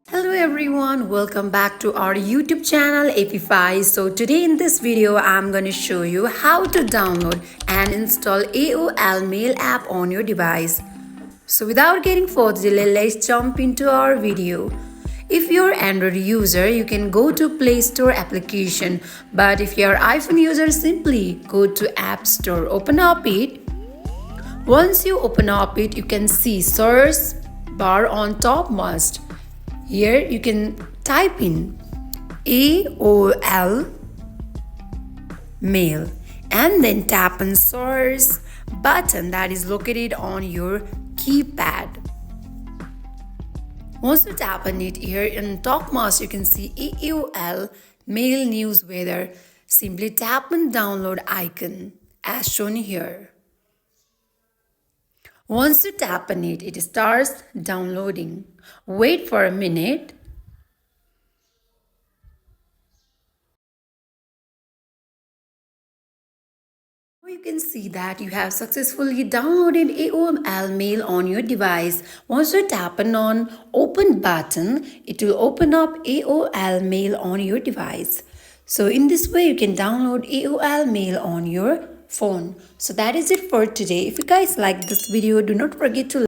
Hello everyone, welcome back to our YouTube channel Appify. So today in this video I'm going to show you how to download and install AOL Mail app on your device. So without getting further delay, let's jump into our video. If you're Android user, you can go to Play Store application, but if you're iPhone user, simply go to App Store, open up it. Once you open up it, you can see search bar on topmost. Here you can type in AOL Mail and then tap on search button that is located on your keypad. Once you tap on it, here in topmost you can see AOL Mail News Weather. Simply tap on download icon as shown here. Once you tap on it, it starts downloading. Wait for a minute. You can see that you have successfully downloaded AOL Mail on your device. Once you tap on open button, it will open up AOL Mail on your device. So in this way, you can download AOL Mail on your phone. So that is it for today. If you guys like this video, do not forget to